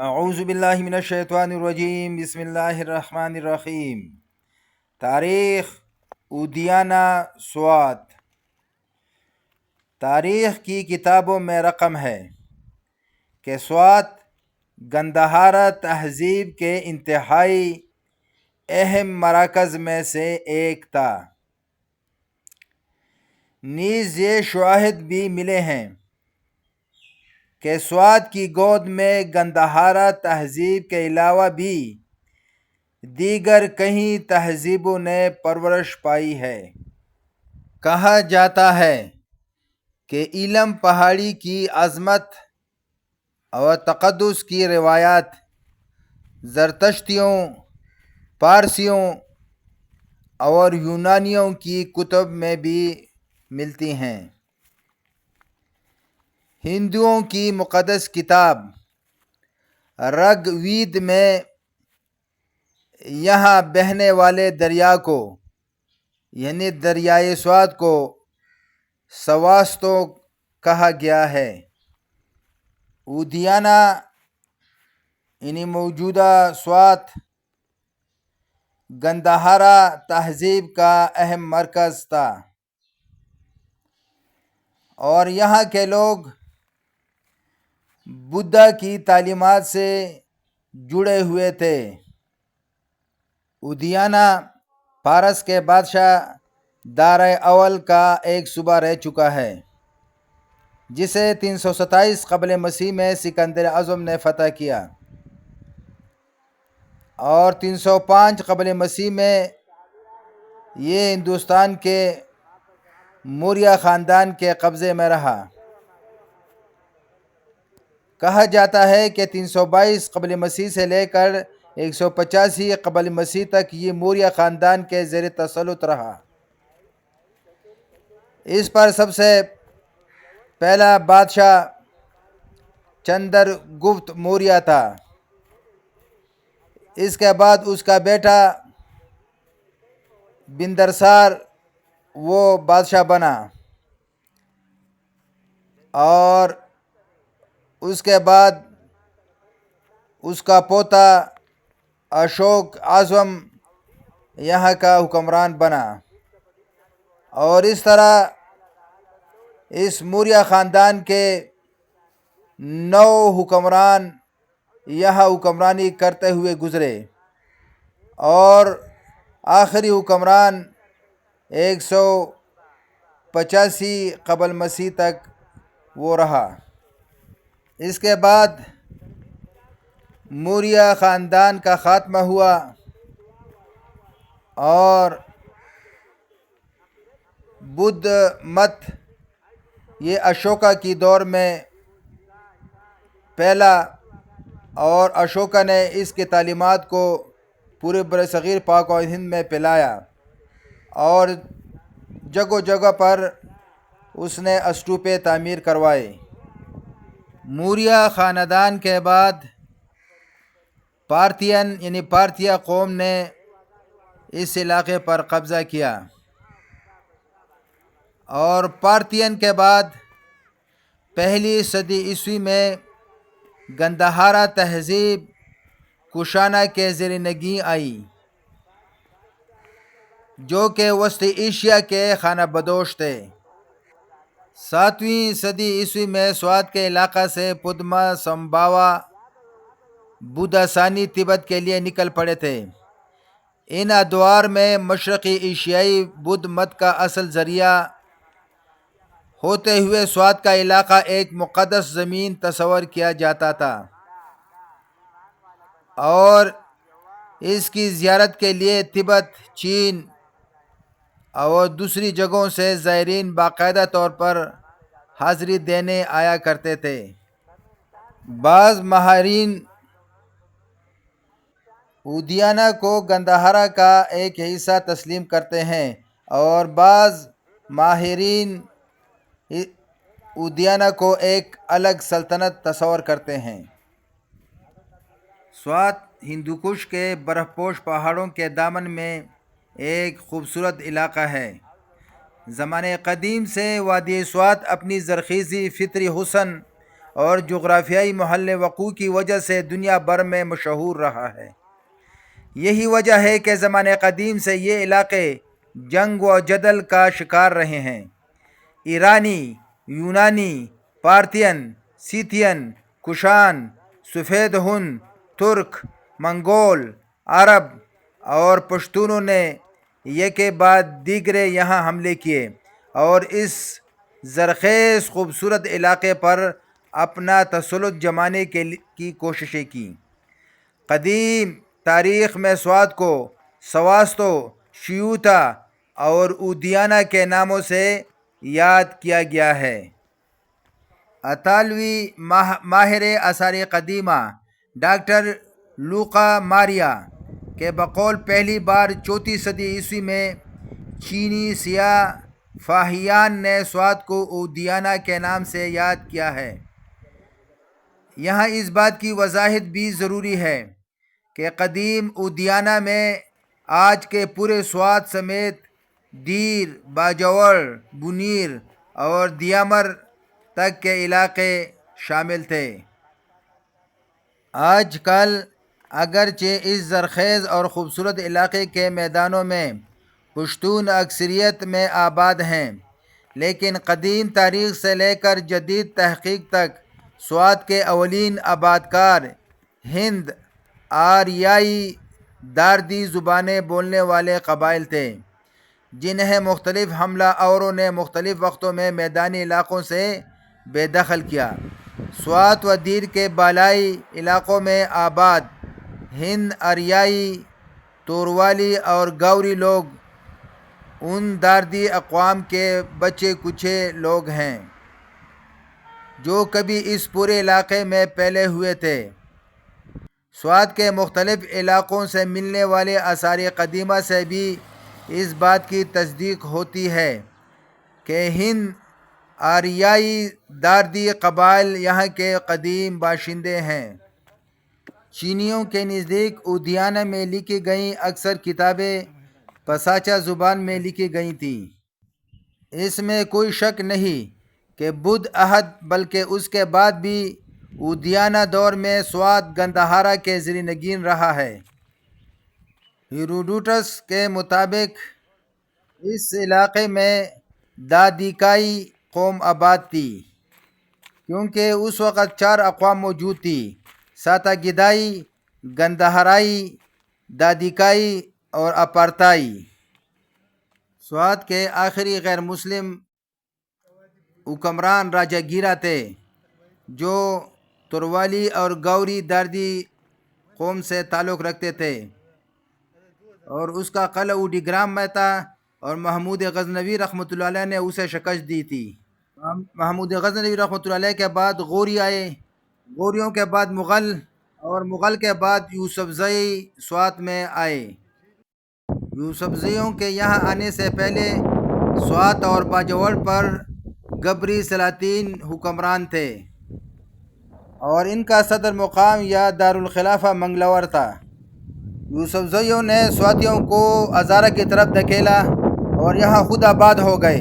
اعوذ باللہ من الشیطان الرجیم، بسم اللہ الرحمن الرحیم۔ تاریخ اودیانہ سوات۔ تاریخ کی کتابوں میں رقم ہے کہ سوات گندہارا تہذیب کے انتہائی اہم مراکز میں سے ایک تھا۔ نیز یہ شواہد بھی ملے ہیں کہ سوات کی گود میں گندہارا تہذیب کے علاوہ بھی دیگر کئی تہذیبوں نے پرورش پائی ہے۔ کہا جاتا ہے کہ ایلم پہاڑی کی عظمت اور تقدس کی روایات زرتشتیوں، پارسیوں اور یونانیوں کی کتب میں بھی ملتی ہیں۔ ہندوؤں کی مقدس کتاب رگ وید میں یہاں بہنے والے دریا کو یعنی دریائے سوات کو سواستو کہا گیا ہے۔ اودیانہ یعنی موجودہ سوات گندہارا تہذیب کا اہم مرکز تھا اور یہاں کے لوگ بدھا کی تعلیمات سے جڑے ہوئے تھے۔ اودیانہ پارس کے بادشاہ دارے اول کا ایک صوبہ رہ چکا ہے، جسے 327 قبل مسیح میں سکندر اعظم نے فتح کیا اور 305 قبل مسیح میں یہ ہندوستان کے موریہ خاندان کے قبضے میں رہا۔ کہا جاتا ہے کہ 322 قبل مسیح سے لے کر 185 قبل مسیح تک یہ موریہ خاندان کے زیر تسلط رہا۔ اس پر سب سے پہلا بادشاہ چندر گپت موریہ تھا۔ اس کے بعد اس کا بیٹا بندرسار وہ بادشاہ بنا اور اس کے بعد اس کا پوتا اشوک اعظم یہاں کا حکمران بنا، اور اس طرح اس موریہ خاندان کے 9 حکمران یہاں حکمرانی کرتے ہوئے گزرے اور آخری حکمران 185 قبل مسیح تک وہ رہا۔ اس کے بعد موریہ خاندان کا خاتمہ ہوا اور بدھ مت یہ اشوکا کی دور میں پھیلا اور اشوکا نے اس کی تعلیمات کو پورے برصغیر پاک و ہند میں پھیلایا اور جگہ جگہ پر اس نے استوپے تعمیر کروائے۔ موریہ خاندان کے بعد پارتھین یعنی پارتھیا قوم نے اس علاقے پر قبضہ کیا اور پارتھین کے بعد پہلی صدی عیسوی میں گندہارا تہذیب کشانہ کے زیر نگیں آئی، جو کہ وسطی ایشیا کے خانہ بدوش تھے۔ 7ویں صدی عیسوی میں سوات کے علاقہ سے پدما سمبھاوا بدھا ثانی تبت کے لیے نکل پڑے تھے۔ ان ادوار میں مشرقی ایشیائی بدھ مت کا اصل ذریعہ ہوتے ہوئے سوات کا علاقہ ایک مقدس زمین تصور کیا جاتا تھا اور اس کی زیارت کے لیے تبت، چین اور دوسری جگہوں سے زائرین باقاعدہ طور پر حاضری دینے آیا کرتے تھے۔ بعض ماہرین اودیانہ کو گندہارا کا ایک حصہ تسلیم کرتے ہیں اور بعض ماہرین اودیانہ کو ایک الگ سلطنت تصور کرتے ہیں۔ سوات ہندوکش کے برف پوش پہاڑوں کے دامن میں ایک خوبصورت علاقہ ہے۔ زمانے قدیم سے وادی سوات اپنی زرخیزی، فطری حسن اور جغرافیائی محل وقوع کی وجہ سے دنیا بھر میں مشہور رہا ہے۔ یہی وجہ ہے کہ زمانے قدیم سے یہ علاقے جنگ و جدل کا شکار رہے ہیں۔ ایرانی، یونانی، پارتھین، سیتھین، کشان، سفید ہند، ترک، منگول، عرب اور پشتونوں نے یک کے بعد دیگرے یہاں حملے کیے اور اس زرخیز خوبصورت علاقے پر اپنا تسلط جمانے کی کوششیں کیں۔ قدیم تاریخ میں سوات کو سواستو، شیوتا اور اودیانہ کے ناموں سے یاد کیا گیا ہے۔ اطالوی ماہر آثار قدیمہ ڈاکٹر لوقا ماریا کے بقول پہلی بار 34 صدی عیسوی میں چینی سیاح فاہیان نے سوات کو اودیانہ کے نام سے یاد کیا ہے۔ یہاں اس بات کی وضاحت بھی ضروری ہے کہ قدیم اودیانہ میں آج کے پورے سوات سمیت دیر، باجوڑ، بنیر اور دیامر تک کے علاقے شامل تھے۔ آج کل اگرچہ اس زرخیز اور خوبصورت علاقے کے میدانوں میں پشتون اکثریت میں آباد ہیں، لیکن قدیم تاریخ سے لے کر جدید تحقیق تک سوات کے اولین آبادکار ہند آریائی داردی زبانیں بولنے والے قبائل تھے، جنہیں مختلف حملہ آوروں نے مختلف وقتوں میں میدانی علاقوں سے بے دخل کیا۔ سوات و دیر کے بالائی علاقوں میں آباد ہند آریائی، توروالی اور گوری لوگ ان داردی اقوام کے بچے کچے لوگ ہیں جو کبھی اس پورے علاقے میں پھیلے ہوئے تھے۔ سوات کے مختلف علاقوں سے ملنے والے آثار قدیمہ سے بھی اس بات کی تصدیق ہوتی ہے کہ ہند آریائی داردی قبائل یہاں کے قدیم باشندے ہیں۔ چینیوں کے نزدیک اودیانہ میں لکھی گئیں اکثر کتابیں پساچا زبان میں لکھی گئی تھیں۔ اس میں کوئی شک نہیں کہ بدھ عہد بلکہ اس کے بعد بھی اودیانہ دور میں سوات گندھارا کے زیر نگین رہا ہے۔ ہیروڈوٹس کے مطابق اس علاقے میں دادیکائی قوم آباد تھی، کیونکہ اس وقت 4 اقوام موجود تھی: ساتاگیدائی، گندھارائی، دادیکائی اور اپارتائی۔ سوات کے آخری غیر مسلم حکمران راجا گیرا تھے، جو توروالی اور گوری داردی قوم سے تعلق رکھتے تھے، اور اس کا قلعہ اوڈی گرام میں تھا، اور محمود غزنوی رحمۃ اللہ علیہ نے اسے شکست دی تھی۔ محمود غزنوی رحمۃ اللہ علیہ کے بعد غوری آئے، غوریوں کے بعد مغل، اور مغل کے بعد یوسفزئی سوات میں آئے۔ یوسفزئیوں کے یہاں آنے سے پہلے سوات اور باجوڑ پر گبری سلاطین حکمران تھے، اور ان کا صدر مقام یا دارالخلافہ منگلور تھا۔ یوسفزئیوں نے سواتیوں کو ہزارہ کی طرف دھکیلا اور یہاں خود آباد ہو گئے۔